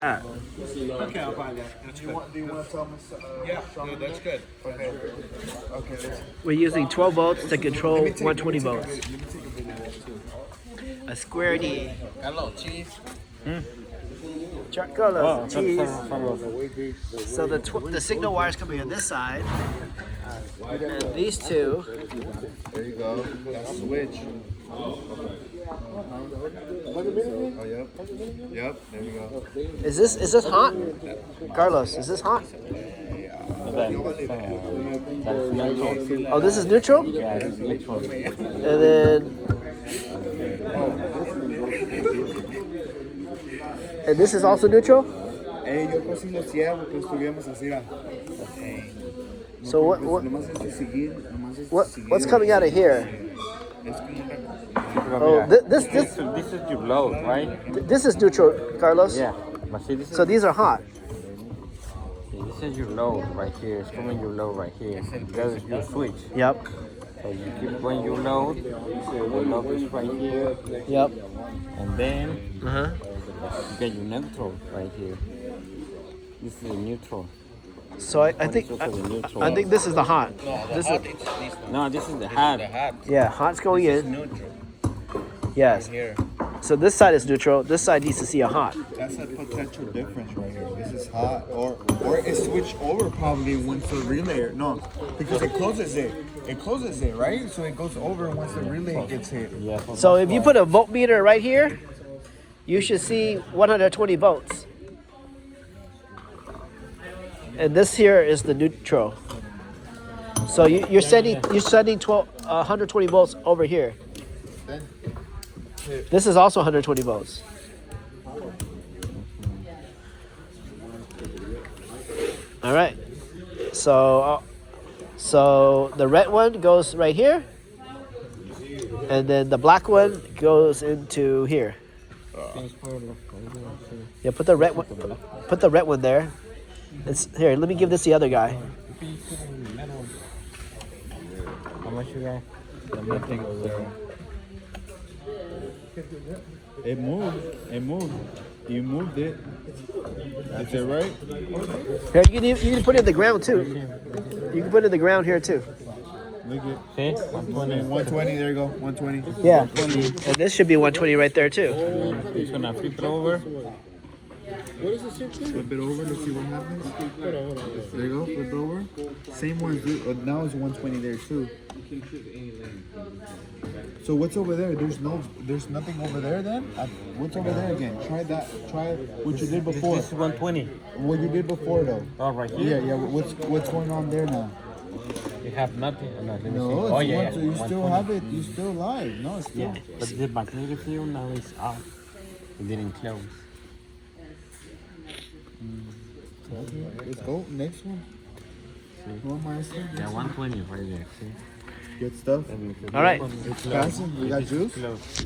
Ah, Okay, I'll buy that. That's good. Do you want to tell me? Yeah, that's good. Okay. Okay. we're using 12 volts to control 120 volts. Let me take a video of this too. A square D. Got a little cheese. Chocolate, cheese. So the signal wires coming on this side, and these two. There you go. That's switch. Oh, yep. Yep. There you go. Is this hot? Carlos, is this hot? Oh, this is neutral? And then. And this is also neutral? Yo casi lo cierro porque estuviéramos así. So what's coming out of here? Oh, this This is your load, right? this is neutral, Carlos. Yeah. But see, this is, So these are hot. this is your load right here. It's coming your load right here. That is your switch. Yep. So you keep going your load. The load is right here. Yep. And then Uh-huh. you get your neutral right here. This is the neutral. So I think I think this is the hot. This is No, this is the hot. yeah, hot's going in. Neutral. Yes. Here. So this side is neutral. This side needs to see a hot. That's a potential difference right here. This is hot, or it switched over probably once the relay. No, because it closes it. It closes it, right? So it goes over once the relay gets hit. Yeah. So if you put a voltmeter right here, you should see 120 volts. And this here is the neutral. So you're sending 120 volts over here. This is also 120 volts. All right. So the red one goes right here, and then the black one goes into here. Yeah, put the red one. Put the red one there. It's here. Let me give this the other guy. How much you got? It moved. It moved. You moved it. Is it right? Here, you can put it in the ground too. You can put it in the ground here too. Look at See? 120. 120. There you go. 120. Yeah. And this should be 120 right there too. It's gonna flip it over. Flip it over. Let's see what happens. There you go. Flip it over. Same one. Now it's 120 there too. So what's over there? There's nothing over there then? What's over there again? Try that. Try what you did before. This is 120. What you did before though. Oh, right here. Yeah. What's going on there now? You have nothing. No, let me see. No, Oh, it's yeah. so you still have it. You still live. No, it's still. Yeah, but the magnetic field now is off. It didn't close. Okay, let's go. Next one. What am I saying? Yeah, 120 right there. See? Good stuff. All right. It's passing. We got juice. Close.